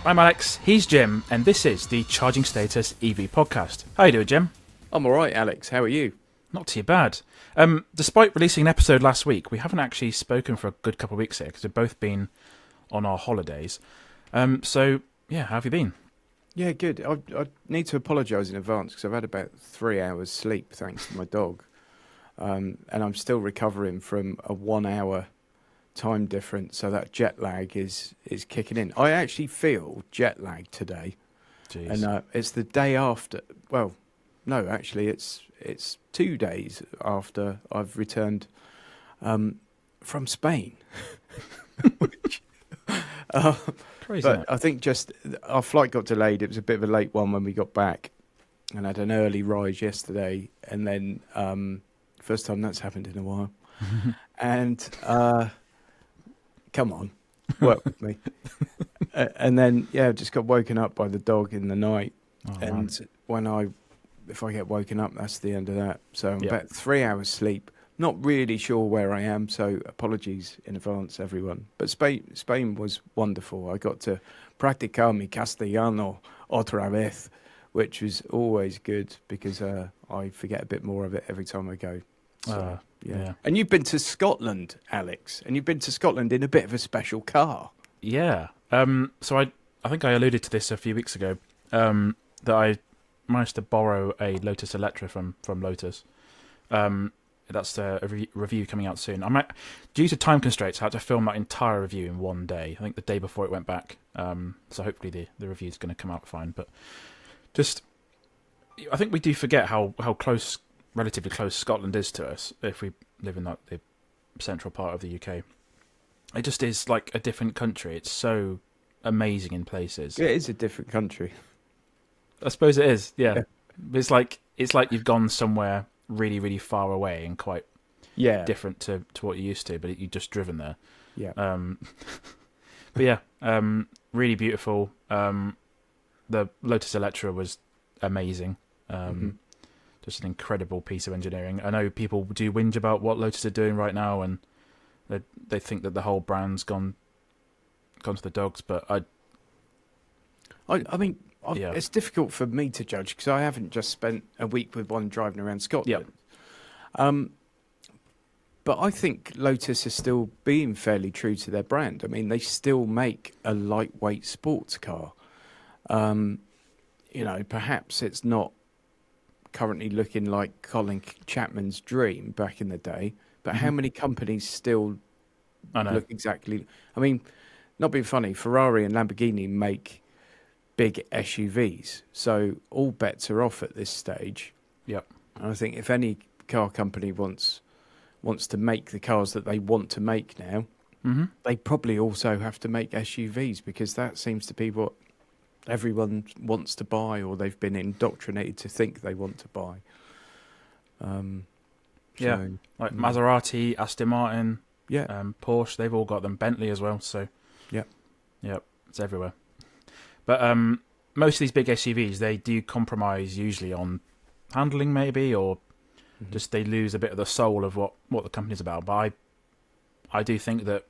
I'm Alex, he's Jim, and this is the Charging Status EV podcast. How you doing, Jim? I'm alright, Alex. How are you? Not too bad. Despite releasing an episode last week, we haven't actually spoken for a good couple of weeks here because we've both been on our holidays. So, yeah, how have you been? Yeah, good. I need to apologise in advance because I've had about 3 hours sleep thanks to my dog. And I'm still recovering from a 1 hour time difference, so that jet lag is kicking in. I actually feel jet lag today. Jeez. And it's the day after. Well, no, actually, it's 2 days after I've returned from Spain. Crazy. But I think just our flight got delayed. It was a bit of a late one when we got back, and had an early rise yesterday. And then first time that's happened in a while. And come on, work with me. And then just got woken up by the dog in the night. Oh, And if I get woken up, that's the end of that. So I'm Yep. about 3 hours sleep. Not really sure where I am, so apologies in advance, everyone. But Spain was wonderful. I got to practicar mi castellano otra vez, which was always good because I forget a bit more of it every time I go. So, yeah. And you've been to Scotland, Alex, and you've been to Scotland in a bit of a special car. Yeah. So I think I alluded to this a few weeks ago, that I managed to borrow a Lotus Eletre from Lotus. That's a review coming out soon. Due to time constraints, I had to film that entire review in one day. I think the day before it went back. So hopefully the review is going to come out fine. But I think we do forget how relatively close Scotland is to us if we live in the central part of the UK. It just is like a different country. It's so amazing in places. It is a different country. I suppose it is. Yeah. It's like you've gone somewhere really, really far away and quite different to what you're used to, but you've just driven there. Yeah. But yeah, really beautiful. The Lotus Eletre was amazing. Just an incredible piece of engineering. I know people do whinge about what Lotus are doing right now, and they think that the whole brand's gone to the dogs. But I mean, it's difficult for me to judge because I haven't just spent a week with one driving around Scotland. But I think Lotus is still being fairly true to their brand. I mean, they still make a lightweight sports car. Perhaps it's not currently looking like Colin Chapman's dream back in the day, but how many companies still look exactly... I mean, not being funny, Ferrari and Lamborghini make big SUVs, so all bets are off at this stage. Yep. And I think if any car company wants to make the cars that they want to make now, they probably also have to make SUVs because that seems to be what everyone wants to buy, or they've been indoctrinated to think they want to buy. Like Maserati, Aston Martin, Porsche, they've all got them. Bentley as well. So it's everywhere. But most of these big SUVs, they do compromise usually on handling, maybe, or just they lose a bit of the soul of what the company's about. But I do think that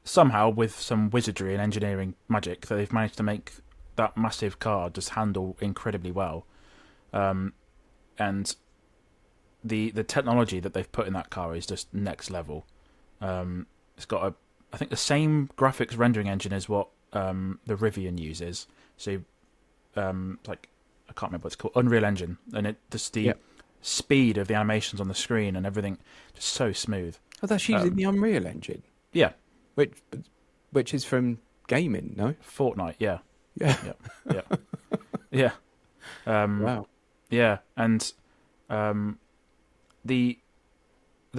somehow, with some wizardry and engineering magic, that they've managed to make that massive car just handle incredibly well. And the technology that they've put in that car is just next level. It's got I think the same graphics rendering engine as what the Rivian uses. So I can't remember what it's called, Unreal Engine, and it just the speed of the animations on the screen and everything just so smooth. Oh, that's using the Unreal Engine. Yeah, which is from gaming, no? Fortnite. Yeah. Wow. Yeah, and the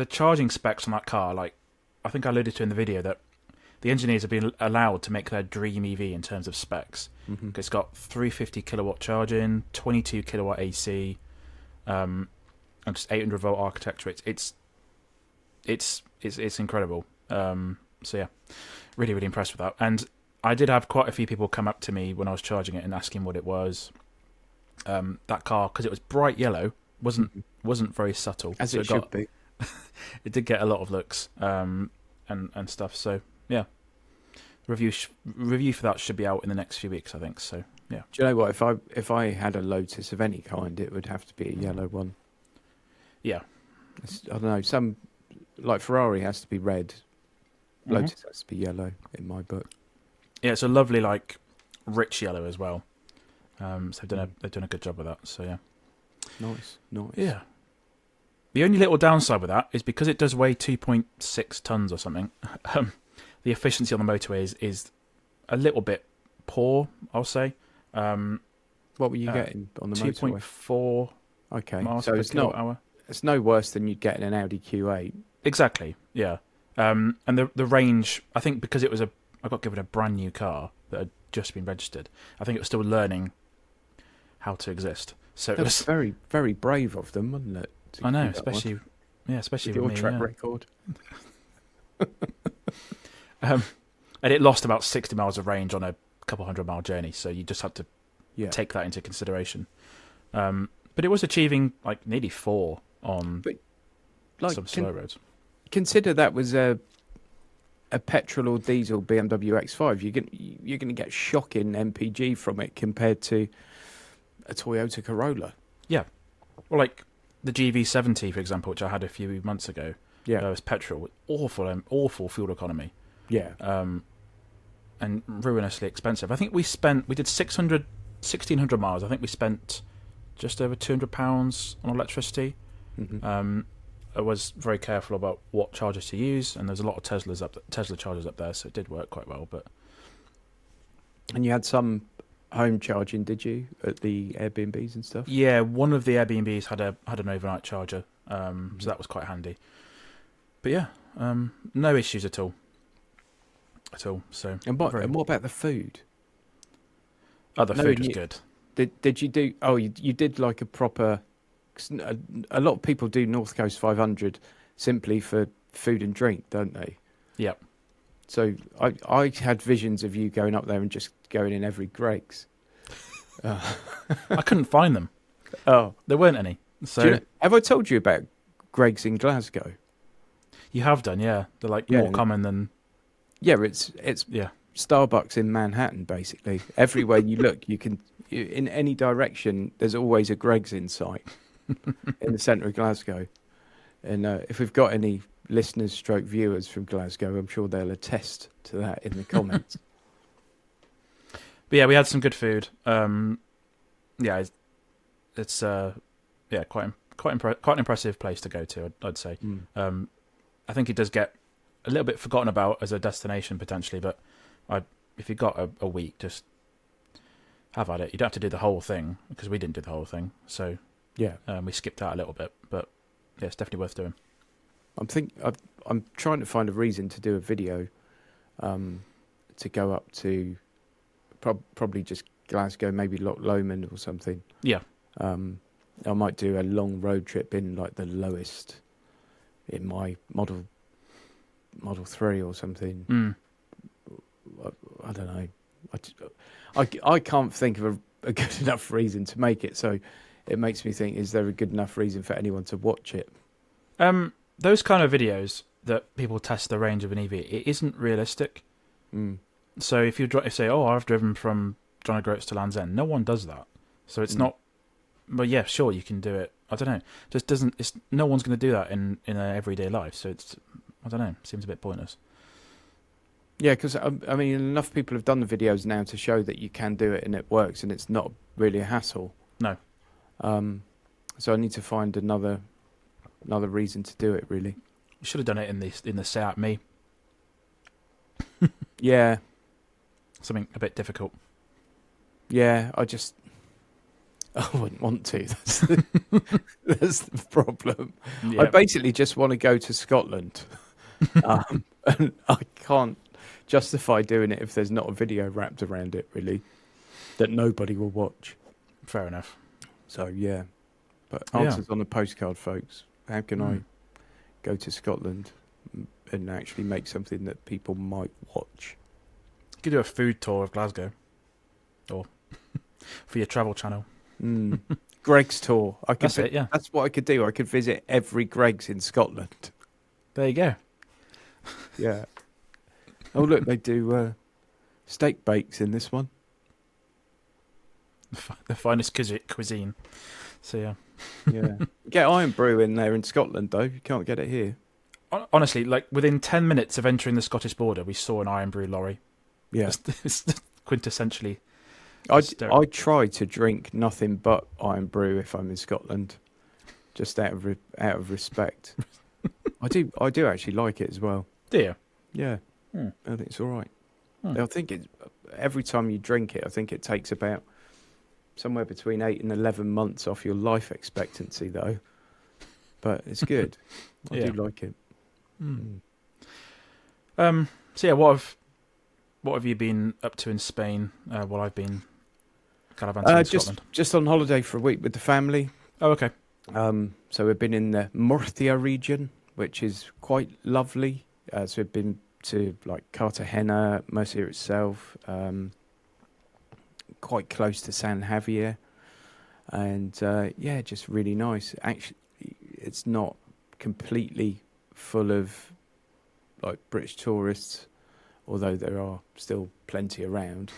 charging specs on that car, like I think I alluded to in the video, that the engineers have been allowed to make their dream EV in terms of specs. It's got 350 kilowatt charging, 22 kilowatt AC, and just 800 volt architecture. It's incredible. So yeah, really, really impressed with that. And I did have quite a few people come up to me when I was charging it and asking what it was. That car, because it was bright yellow, wasn't very subtle. As it should be. It did get a lot of looks and stuff. So yeah, review for that should be out in the next few weeks, I think. So yeah. Do you know what? If I had a Lotus of any kind, it would have to be a yellow one. Yeah. I don't know. Some like Ferrari has to be red. Lotus has to be yellow in my book. Yeah, it's a lovely like rich yellow as well. So they've done a good job with that. So yeah. Nice. Yeah. The only little downside with that is because it does weigh 2.6 tons or something. The efficiency on the motorway is a little bit poor, I'll say. What were you getting on the motorway? 2.4 Okay, miles so per it's kilowatt hour. It's no worse than you'd get in an Audi Q8. Exactly, yeah. And the range, I think because I got given a brand new car that had just been registered, I think it was still learning how to exist. So it was very, very brave of them, wasn't it? I know, especially with your me, track record. And it lost about 60 miles of range on a couple 100-mile journey, so you just had to take that into consideration. But it was achieving like nearly 4 on some slow roads. Consider that was a petrol or diesel BMW X5. You're going to get shocking MPG from it compared to a Toyota Corolla. Yeah, well, like the GV70, for example, which I had a few months ago. Yeah, it was petrol, awful fuel economy. Yeah. And ruinously expensive. I think we did 1,600 miles. I think we spent just over £200 on electricity. Mm-hmm. I was very careful about what chargers to use, and there's a lot of Tesla chargers up there, so it did work quite well. And you had some home charging, did you, at the Airbnbs and stuff? Yeah, one of the Airbnbs had an overnight charger, so that was quite handy. But yeah, no issues at all. So and what about the food? Oh, the food was good. Did you do? Oh, you did like a proper. A lot of people do North Coast 500 simply for food and drink, don't they? Yep. So I had visions of you going up there and just going in every Greggs. I couldn't find them. Oh, there weren't any. So have I told you about Greggs in Glasgow? You have done, yeah. They're like more common than. Yeah, it's Starbucks in Manhattan, basically. Everywhere you look, in any direction, there's always a Greggs in sight in the centre of Glasgow. And if we've got any listeners stroke viewers from Glasgow, I'm sure they'll attest to that in the comments. But yeah, we had some good food. It's quite an impressive place to go to, I'd say. I think it does get a little bit forgotten about as a destination potentially, but if you've got a week, just have at it. You don't have to do the whole thing, because we didn't do the whole thing. So yeah, we skipped out a little bit, but yeah, it's definitely worth doing. I'm trying to find a reason to do a video to go up to probably just Glasgow, maybe Loch Lomond or something. Yeah. I might do a long road trip in like the lowest in my Model 3 or something. I don't know. I can't think of a good enough reason to make it, so it makes me think, is there a good enough reason for anyone to watch it? Those kind of videos that people test the range of an EV, it isn't realistic. So if you say, I've driven from John O'Groats to Land's End, no one does that. So it's not. But yeah, sure, you can do it. I don't know. Just doesn't. It's no one's going to do that in their everyday life. So it's. I don't know. Seems a bit pointless. Yeah, because I mean, enough people have done the videos now to show that you can do it and it works, and it's not really a hassle. No. So I need to find another reason to do it. Really. You should have done it in the Seat Me. Yeah. Something a bit difficult. Yeah, I wouldn't want to. That's the problem. Yep. I basically just want to go to Scotland. And I can't justify doing it if there's not a video wrapped around it, really, that nobody will watch. Fair enough. So, yeah. But answers on a postcard, folks. How can I go to Scotland and actually make something that people might watch? You could do a food tour of Glasgow. Or for your travel channel. Greggs tour. That's it, yeah. That's what I could do. I could visit every Greggs in Scotland. There you go. Yeah. Oh, look, they do steak bakes in this one. The finest cuisine. So yeah. Yeah. Get Iron Brew in there in Scotland though. You can't get it here. Honestly, like within 10 minutes of entering the Scottish border, we saw an Iron Brew lorry. Yeah. It's quintessentially. I try to drink nothing but Iron Brew if I'm in Scotland, just out of respect. I do actually like it as well. Do you? Yeah. I think it's all right. I think every time you drink it, I think it takes about somewhere between 8 and 11 months off your life expectancy, though. But it's good. I do like it. So yeah, what have you been up to in Spain while I've been gallivanting in Scotland? Just on holiday for a week with the family. Oh, okay. So we've been in the Murcia region, which is quite lovely. So we've been to like Cartagena, Murcia itself, quite close to San Javier, and just really nice. Actually, it's not completely full of like British tourists, although there are still plenty around.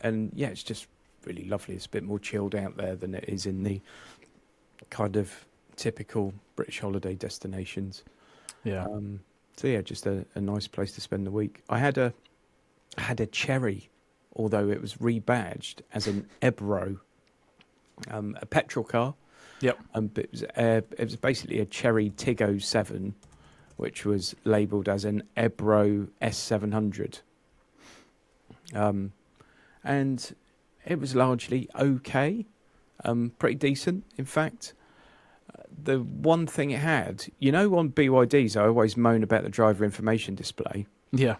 And yeah, it's just really lovely. It's a bit more chilled out there than it is in the kind of typical British holiday destinations. Yeah. So yeah, just a nice place to spend the week. I had a Chery, although it was rebadged as an EBRO, a petrol car. Yep. But it was basically a Chery Tiggo 7, which was labelled as an EBRO S700. And it was largely okay, pretty decent, in fact. The one thing it had, on BYDs, I always moan about the driver information display. Yeah.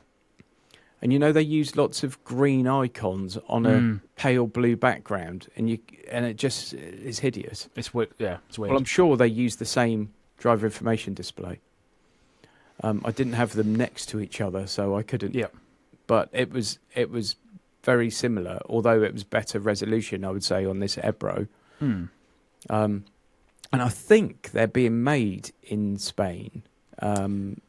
And they use lots of green icons on a pale blue background, and it just is hideous. It's weird. Yeah, it's weird. Well, I'm sure they use the same driver information display. I didn't have them next to each other, so I couldn't. Yeah. But it was very similar, although it was better resolution, I would say, on this EBRO. And I think they're being made in Spain, in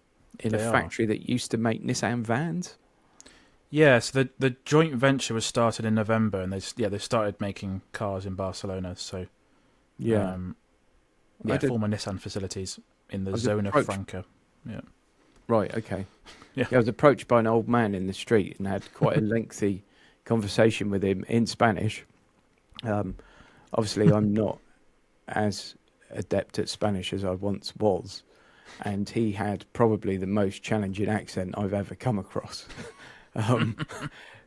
a factory that used to make Nissan vans. Yeah, so the joint venture was started in November, and they started making cars in Barcelona. So former Nissan facilities in the Zona Franca. Yeah. Right. Okay. Yeah. I was approached by an old man in the street and had quite a lengthy conversation with him in Spanish. Obviously, I'm not as adept at Spanish as I once was, and he had probably the most challenging accent I've ever come across.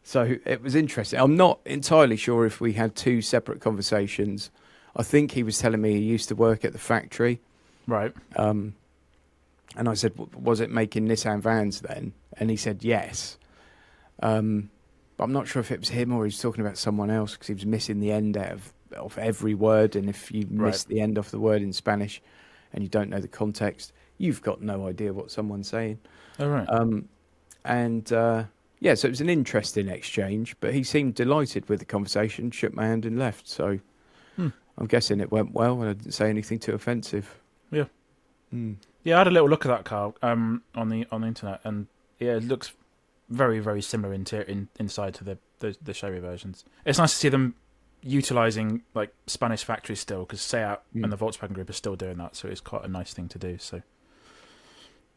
So it was interesting. I'm not entirely sure if we had two separate conversations. I think he was telling me he used to work at the factory. Right. And I said, was it making Nissan vans then? And he said, yes. But I'm not sure if it was him or he was talking about someone else, because he was missing the end out of every word. And if you miss the end off the word in Spanish and you don't know the context, you've got no idea what someone's saying. Oh, right. So it was an interesting exchange, but he seemed delighted with the conversation, shook my hand and left. So I'm guessing it went well, and I didn't say anything too offensive. Yeah. Yeah, I had a little look at that car on the internet, and yeah, it looks very, very similar inside to the Chery versions. It's nice to see them utilising like Spanish factories still, because Seat and the Volkswagen Group are still doing that, so it's quite a nice thing to do. So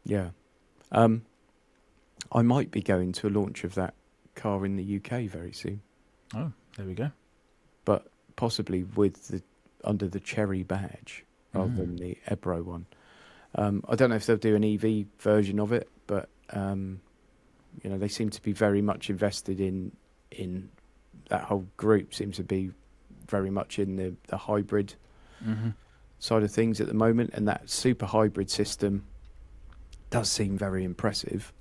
yeah. I might be going to a launch of that car in the UK very soon. Oh, there we go. But possibly under the Chery badge rather than the EBRO one. I don't know if they'll do an EV version of it, but they seem to be very much invested in that whole group. Seems to be very much in the hybrid side of things at the moment, and that super hybrid system does seem very impressive.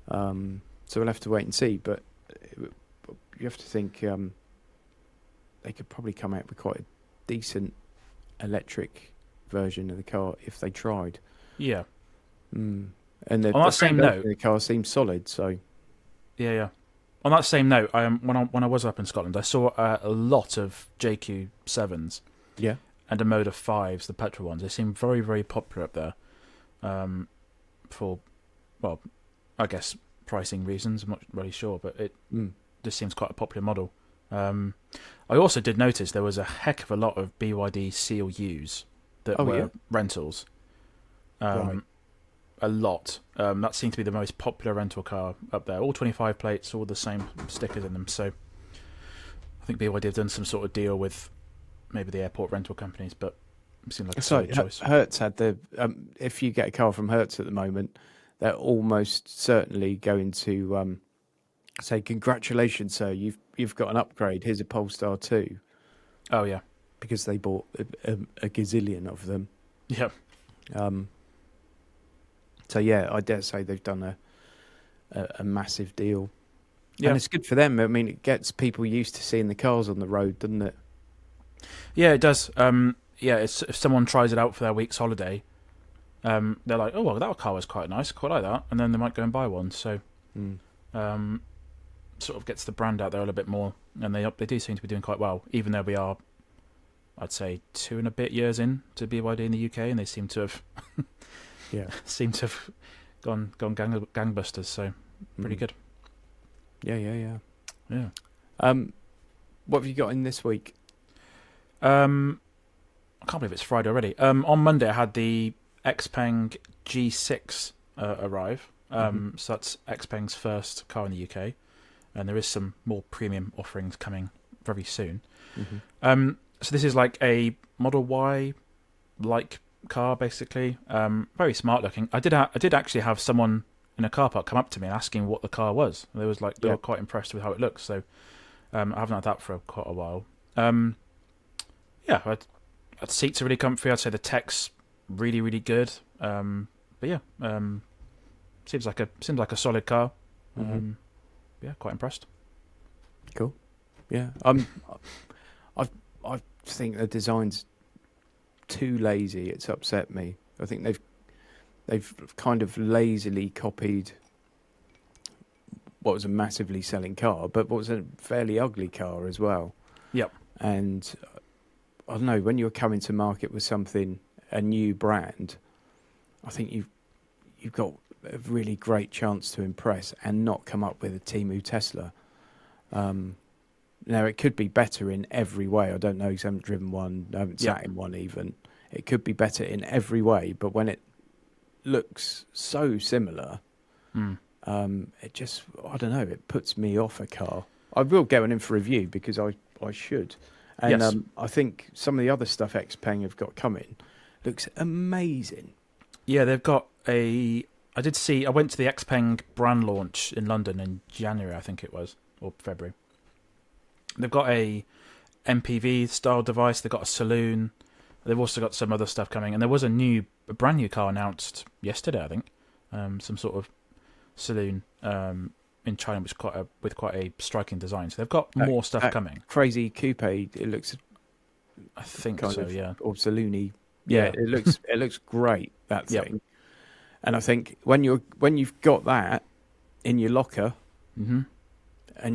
So we'll have to wait and see, but you have to think they could probably come out with quite a decent electric version of the car if they tried. Yeah. And the same note, the car seems solid. So yeah. On that same note, when I was up in Scotland, I saw a lot of Jaecoo 7s. Yeah. And Omoda 5s, the petrol ones. They seem very, very popular up there. I guess pricing reasons. I'm not really sure, but it just seems quite a popular model. I also did notice there was a heck of a lot of BYD Seal U's that were rentals. Right. A lot. That seemed to be the most popular rental car up there. All 25 plates, all the same stickers in them. So I think BYD have done some sort of deal with maybe the airport rental companies, but it seemed like a solid choice. Hertz had the. If you get a car from Hertz at the moment, they're almost certainly going to say, "Congratulations, sir! You've got an upgrade. Here's a Polestar 2." Oh yeah, because they bought a gazillion of them. Yep. So yeah, I dare say they've done a massive deal. Yeah. And it's good for them. I mean, it gets people used to seeing the cars on the road, doesn't it? Yeah, it does. If someone tries it out for their week's holiday, they're like, "Oh, well, that car was quite nice, quite like that," and then they might go and buy one. So, sort of gets the brand out there a little bit more, and they do seem to be doing quite well, even though we are, I'd say, 2 and a bit years in to BYD in the UK, and they seem to have, gone gangbusters. So, pretty good. Yeah. What have you got in this week? I can't believe it's Friday already. On Monday, I had the XPENG G6 arrive. So that's XPENG's first car in the UK, and there is some more premium offerings coming very soon. So this is like a Model Y like car, basically. Very smart looking. I did actually have someone in a car park come up to me asking what the car was. They were quite impressed with how it looks. So I haven't had that for quite a while. The seats are really comfy. I'd say the tech's really, really good. Seems like a solid car. Quite impressed. Cool. Yeah. I think the design's too lazy. It's upset me. I think they've kind of lazily copied what was a massively selling car, but what was a fairly ugly car as well. Yep. And I don't know, when you're coming to market with a new brand, I think you've got a really great chance to impress and not come up with a Temu Tesla. Now, it could be better in every way. I don't know, because I haven't driven one, I haven't sat in one even. It could be better in every way, but when it looks so similar, it just, I don't know, it puts me off a car. I will get one in for review because I should. And I think some of the other stuff XPENG have got coming looks amazing. Yeah, they've got I went to the XPENG brand launch in London in January, I think it was, or February. They've got a MPV style device. They've got a saloon. They've also got some other stuff coming, and there was a brand new car announced yesterday, I think. Some sort of saloon in China, which is with quite a striking design. So they've got more stuff coming. Crazy coupe. It looks. I think so. Yeah. Or saloony. Yeah. It looks great. That thing. Yep. And I think when you've got that in your locker, and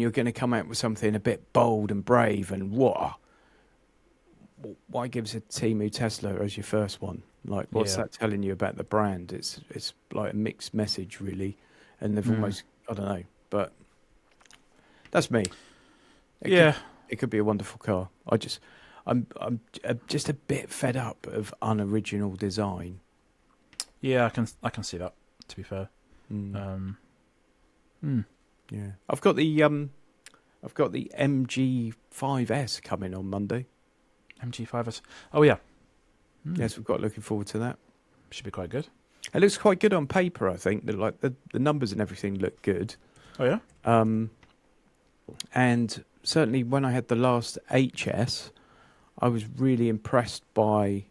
you're going to come out with something a bit bold and brave and why gives a Temu Tesla as your first one? Like, what's that telling you about the brand? It's like a mixed message, really, and they've almost, I don't know, but that's me. It could be a wonderful car. I'm just a bit fed up of unoriginal design. Yeah, I can see that. To be fair, yeah, I've got the MG5S coming on Monday. MG5S. Oh yeah. Yes, we've got looking forward to that. Should be quite good. It looks quite good on paper, I think. The numbers and everything look good. Oh yeah. And certainly when I had the last HS, I was really impressed by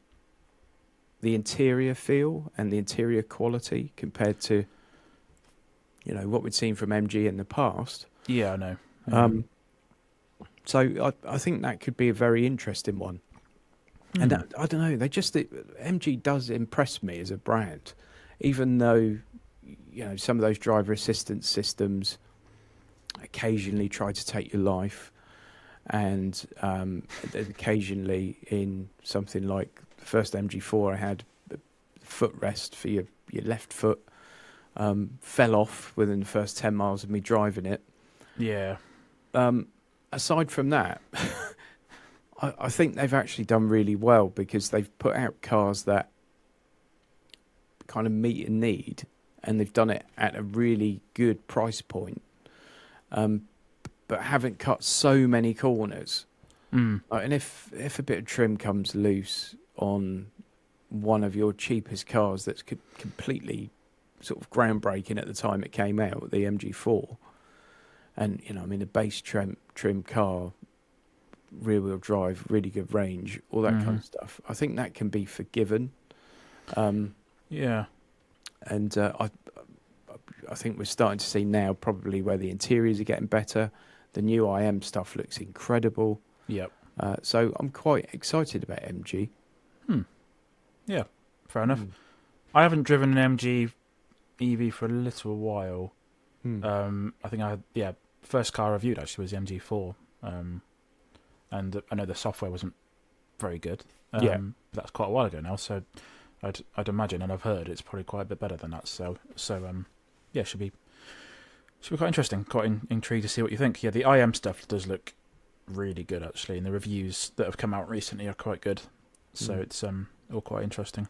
the interior feel and the interior quality compared to, what we'd seen from MG in the past. Yeah, I know. So I think that could be a very interesting one. And I don't know, MG does impress me as a brand, even though, some of those driver assistance systems occasionally try to take your life. And occasionally in something like the first MG4, I had a footrest for your left foot. fell off within the first 10 miles of me driving it. Yeah. Aside from that, I think they've actually done really well because they've put out cars that kind of meet a need, and they've done it at a really good price point, but haven't cut so many corners. And if a bit of trim comes loose on one of your cheapest cars that's completely sort of groundbreaking at the time it came out, the MG4, and a base trim car, rear wheel drive, really good range, all that kind of stuff, I think that can be forgiven. Yeah. And I think we're starting to see now probably where the interiors are getting better. The new IM stuff looks incredible. Yep. So I'm quite excited about MG. Yeah, fair enough. I haven't driven an MG EV for a little while. I think first car I reviewed actually was the MG4. And I know the software wasn't very good. That's quite a while ago now, so I'd imagine, and I've heard it's probably quite a bit better than that. So should be quite interesting. Quite intrigued to see what you think. Yeah, the IM stuff does look really good actually, and the reviews that have come out recently are quite good. So it's all quite interesting.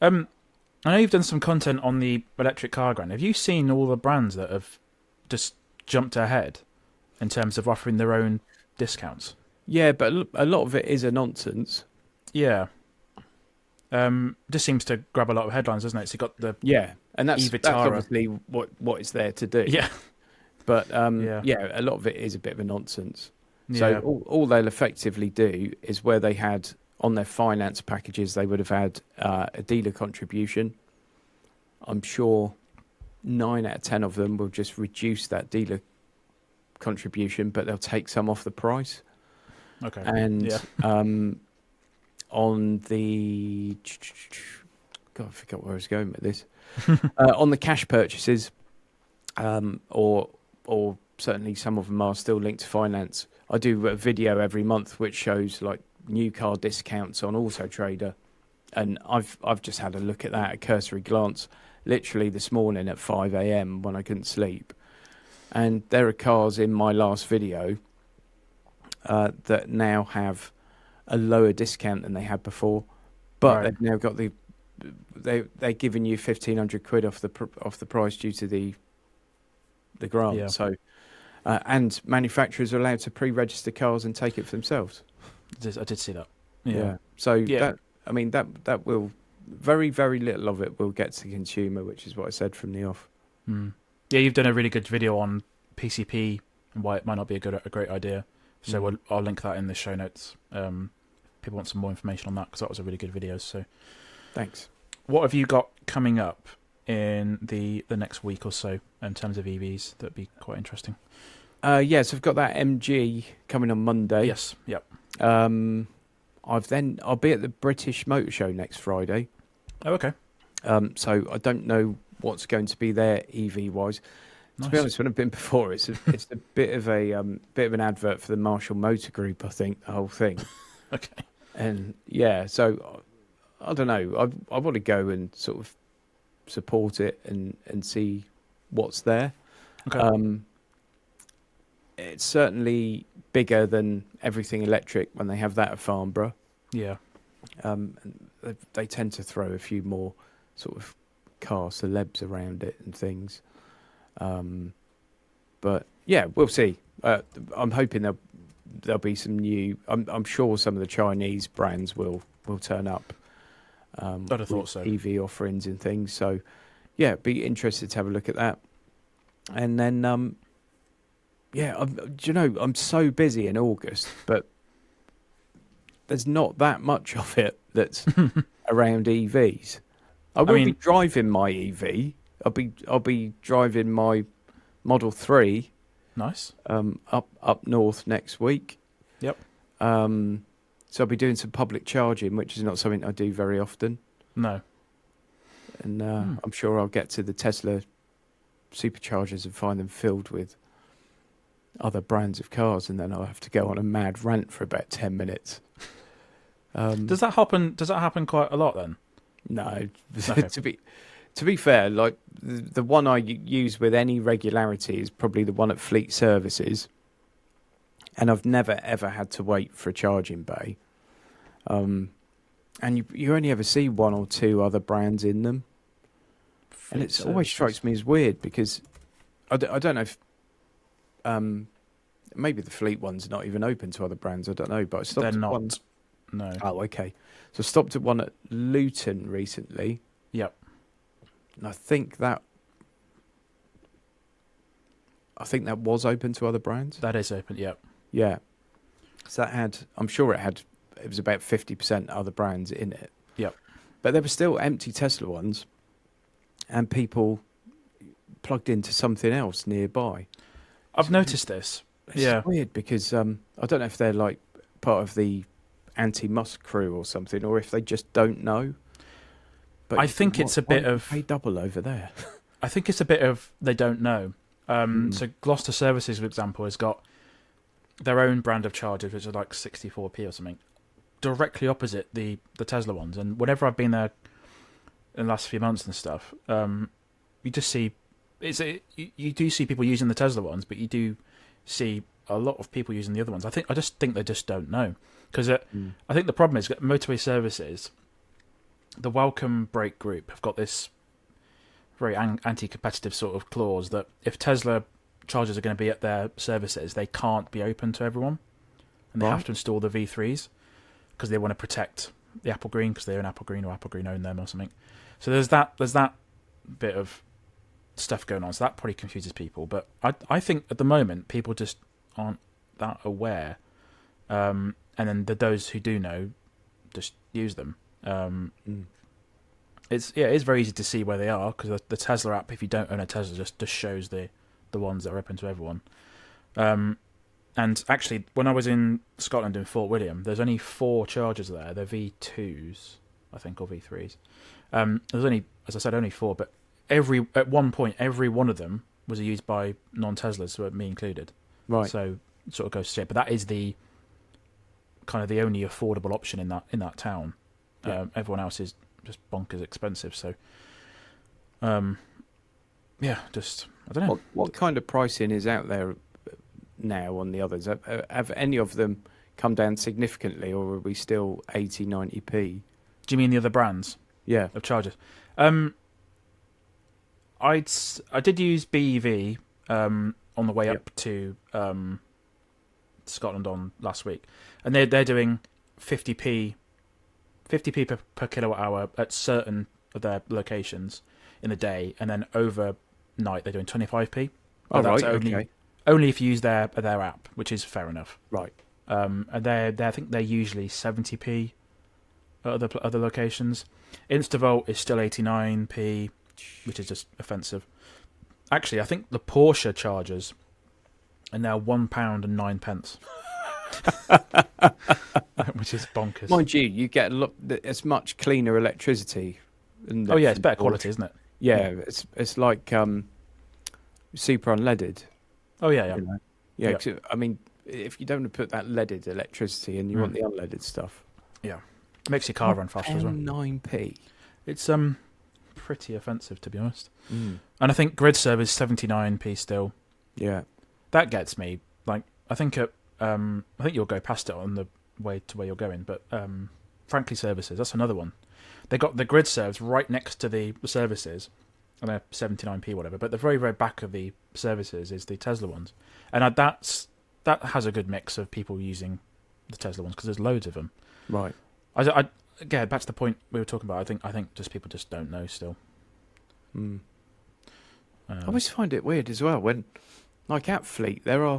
I know you've done some content on the electric car brand. Have you seen all the brands that have just jumped ahead in terms of offering their own discounts? Yeah, but a lot of it is a nonsense. Yeah. Just seems to grab a lot of headlines, doesn't it? So you got the and that's obviously what it's there to do. Yeah. But a lot of it is a bit of a nonsense. So all they'll effectively do is where they had on their finance packages, they would have had a dealer contribution. I'm sure 9 out of 10 of them will just reduce that dealer contribution, but they'll take some off the price. Okay. And on the I forgot where I was going with this. On the cash purchases, or certainly some of them are still linked to finance. I do a video every month which shows like new car discounts on Auto Trader, and I've just had a look at that, a cursory glance, literally this morning at 5 a.m. when I couldn't sleep. And there are cars in my last video that now have a lower discount than they had before, but they've now got they're giving you 1,500 quid off the price due to the grant. Yeah. So and manufacturers are allowed to pre-register cars and take it for themselves. I did see that. Yeah. So that will very, very little of it will get to the consumer, which is what I said from the off. Yeah, you've done a really good video on PCP and why it might not be a great idea. So I'll link that in the show notes. People want some more information on that because that was a really good video. So thanks. What have you got coming up in the next week or so in terms of EVs? That'd be quite interesting. Yes, I've got that MG coming on Monday. Yes. Yep. I'll be at the British Motor Show next Friday. Oh, okay. So I don't know what's going to be there EV wise. Nice. To be honest, when I've been before, it's a bit of an advert for the Marshall Motor Group. I think the whole thing. Okay. And so I don't know. I want to go and sort of support it and see what's there. Okay. It's certainly bigger than everything electric when they have that at Farnborough. Yeah. They tend to throw a few more sort of car celebs around it and things. But yeah, we'll see. I'm hoping there'll be some new. I'm sure some of the Chinese brands will turn up. I'd have thought so. EV offerings and things. So yeah, be interested to have a look at that. And then I'm so busy in August, but there's not that much of it that's around EVs. I will be driving my EV. I'll be driving my Model 3. Nice. Up north next week. Yep. So I'll be doing some public charging, which is not something I do very often. No. And I'm sure I'll get to the Tesla Superchargers and find them filled with other brands of cars, and then I'll have to go on a mad rant for about 10 minutes. Does that happen quite a lot then? No. Okay. To be fair, like the one I use with any regularity is probably the one at Fleet Services, and I've never ever had to wait for a charging bay. And you only ever see one or two other brands in them, and it always strikes me as weird because I don't know if maybe the Fleet one's not even open to other brands. I don't know, but I stopped. They're at not. One. No. Oh, okay. So I stopped at one at Luton recently. Yep. And I think that was open to other brands. That is open. Yep. Yeah. So that had, I'm sure it was about 50% other brands in it. Yep. But there were still empty Tesla ones and people plugged into something else nearby. I've noticed this. It's weird because I don't know if they're like part of the anti-Musk crew or something, or if they just don't know. But I think it's a bit of pay double over there. I think it's a bit of they don't know. So Gloucester Services, for example, has got their own brand of chargers, which are like 64p or something, directly opposite the Tesla ones. And whenever I've been there in the last few months and stuff, you just see you do see people using the Tesla ones, but you do see a lot of people using the other ones. I just think they just don't know, because I think the problem is that motorway services, the Welcome Break group, have got this very anti-competitive sort of clause that if Tesla chargers are going to be at their services, they can't be open to everyone, and they have to install the V3s because they want to protect the Apple Green, because they own Apple Green or Apple Green own them or something. So there's that bit of stuff going on. So that probably confuses people. But I think at the moment people just aren't that aware, and then those who do know just use them. It's very easy to see where they are, because the Tesla app, if you don't own a Tesla, just shows the ones that are open to everyone. And actually, when I was in Scotland in Fort William, there's only 4 chargers there. They're V2s, I think, or V3s. There's only, as I said, only 4, but at one point, every one of them was used by non-Teslas, so me included. Right. So it sort of goes straight. But that is the kind of the only affordable option in that town. Yeah. Everyone else is just bonkers expensive. So, just I don't know. What kind of pricing is out there now on the others? Have any of them come down significantly, or are we still 80, 90p? Do you mean the other brands? Yeah, of chargers. I did use BEV on the way up to Scotland on last week, and they're doing 50p per kilowatt hour at certain of their locations in the day, and then overnight they're doing 25p. Oh, that's right, only if you use their app, which is fair enough. Right. And I think they're usually 70p at other locations. Instavolt is still 89p, which is just offensive. Actually, I think the Porsche chargers are now £1.09, which is bonkers. Mind you get it's much cleaner electricity. Oh yeah, it's better quality, isn't it? Yeah, it's like super unleaded. Oh yeah. You know? Yeah. I mean, if you don't want to put that leaded electricity and you want the unleaded stuff, yeah, it makes your car run faster as well. 9p. It's pretty offensive, to be honest. And I think grid serve is 79p still. Yeah, that gets me. Like, I think you'll go past it on the way to where you're going, but Frankly Services, that's another one. They got the grid serves right next to the services, and they're 79p whatever. But the very, very back of the services is the Tesla ones, and that has a good mix of people using the Tesla ones because there's loads of them. Right. Again, back to the point we were talking about. I think just people just don't know still. I always find it weird as well when, like at Fleet, there's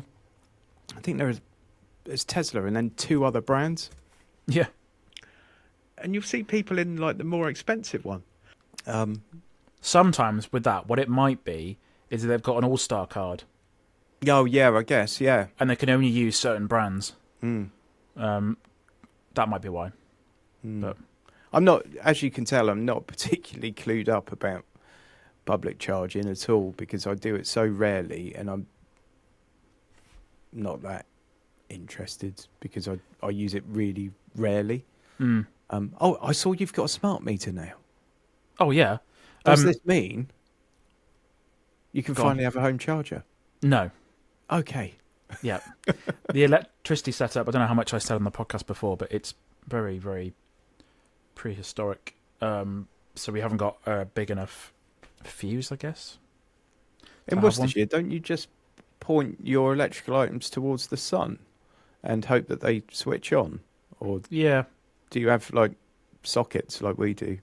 Tesla and then 2 other brands. Yeah. And you'll see people in like the more expensive one. Sometimes with that, what it might be is that they've got an all-star card. Oh yeah, I guess, yeah. And they can only use certain brands. That might be why. But I'm not, as you can tell, I'm not particularly clued up about public charging at all because I do it so rarely, and I'm not that interested because I use it really rarely. I saw you've got a smart meter now. Oh yeah. Does this mean You can Go on. finally have a home charger. No. Okay. Yeah. The electricity setup, I don't know how much I said on the podcast before, but it's very, very prehistoric. So we haven't got a big enough fuse, I guess. In Worcestershire, don't you just point your electrical items towards the sun and hope that they switch on? Or Yeah. do you have like sockets like we do?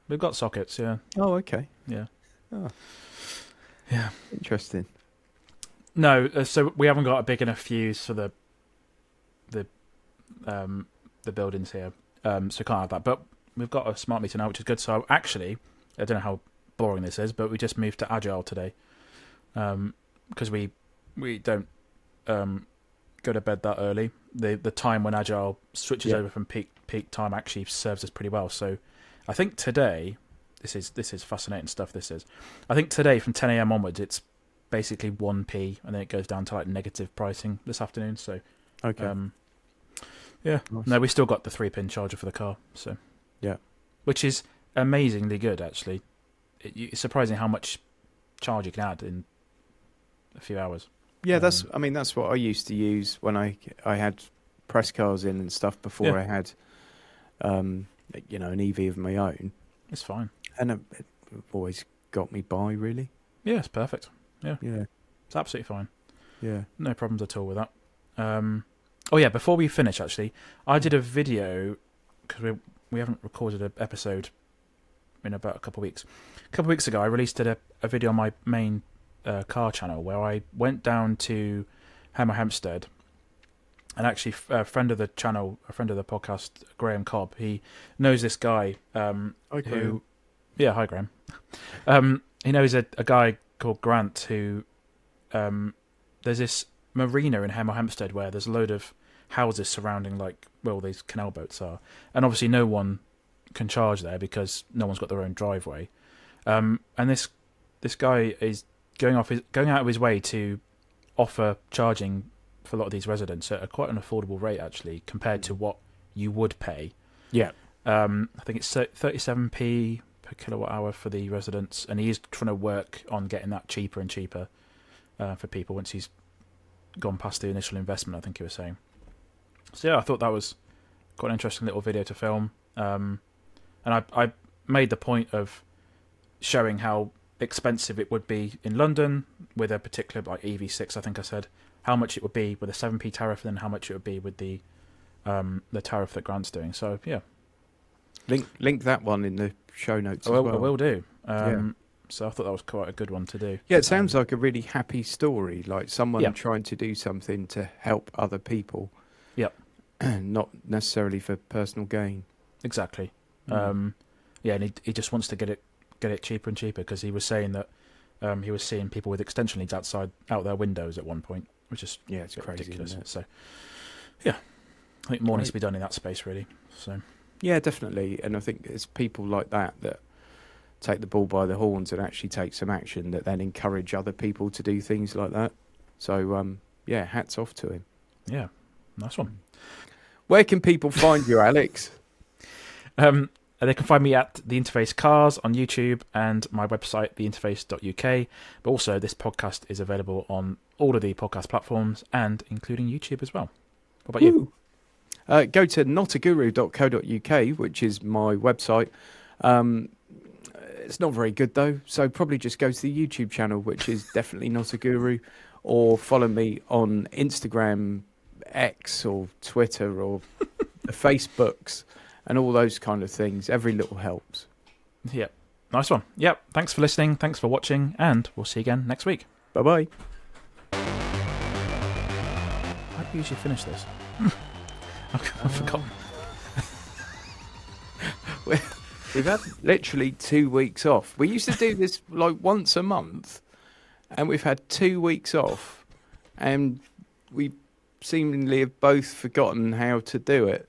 We've got sockets, yeah. Oh, okay. Yeah. Oh, Yeah. interesting. No, so we haven't got a big enough fuse for the buildings here, so we can't have that. But we've got a smart meter now, which is good. So actually, I don't know how boring this is, but we just moved to Agile today, because we don't go to bed that early. The time when Agile switches over from peak time actually serves us pretty well. So I think today, this is fascinating stuff. I think today from 10 a.m. onwards, it's basically 1p, and then it goes down to like negative pricing this afternoon. So, okay, yeah, nice. No, we still got the 3-pin charger for the car. So, yeah, which is amazingly good actually. It's surprising how much charge you can add in a few hours. Yeah, that's what I used to use when I had press cars in and stuff before I had, an EV of my own. It's fine, and it always got me by really. Yeah, it's perfect. Yeah, it's absolutely fine. Yeah, no problems at all with that. Oh yeah, before we finish, actually, I did a video because we haven't recorded an episode in about a couple of weeks. A couple of weeks ago, I released a video on my main car channel where I went down to Hemel Hempstead, and actually a friend of the channel, a friend of the podcast, Graham Cobb, he knows this guy Hi, Graham. Hi Graham. He knows a guy called Grant who there's this marina in Hemel Hempstead where there's a load of houses surrounding these canal boats are, and obviously no one can charge there because no one's got their own driveway, and this guy is going out of his way to offer charging for a lot of these residents at quite an affordable rate actually compared to what you would pay. Yeah. I think it's 37p per kilowatt hour for the residents, and he's trying to work on getting that cheaper and cheaper for people once he's gone past the initial investment, I think he was saying. So yeah, I thought that was quite an interesting little video to film, and I made the point of showing how expensive it would be in London with a particular EV6, I think I said, how much it would be with a 7p tariff and then how much it would be with the tariff that Grant's doing. So yeah, link that one in the show notes as well. I will do. So I thought that was quite a good one to do. Yeah, it sounds like a really happy story, like someone trying to do something to help other people. Yep. Not necessarily for personal gain. Exactly. And he just wants to get it cheaper and cheaper because he was saying that he was seeing people with extension leads out their windows at one point, which is it's crazy, ridiculous. isn't it? So yeah, I think more needs to be done in that space really. So yeah, definitely, and I think it's people like that take the bull by the horns and actually take some action that then encourage other people to do things like that. So hats off to him. Yeah, nice one. Where can people find you, Alex? They can find me at The Interface Cars on YouTube and my website, theinterface.uk. But also, this podcast is available on all of the podcast platforms and including YouTube as well. What about you? Go to notaguru.co.uk, which is my website. It's not very good, though, so probably just go to the YouTube channel, which is definitely Not a Guru, or follow me on Instagram, X, or Twitter, or the Facebooks. And all those kind of things. Every little helps. Yep. Nice one. Yep. Thanks for listening. Thanks for watching. And we'll see you again next week. Bye-bye. How do you usually finish this? I've forgotten. We've had literally 2 weeks off. We used to do this once a month. And we've had 2 weeks off. And we seemingly have both forgotten how to do it.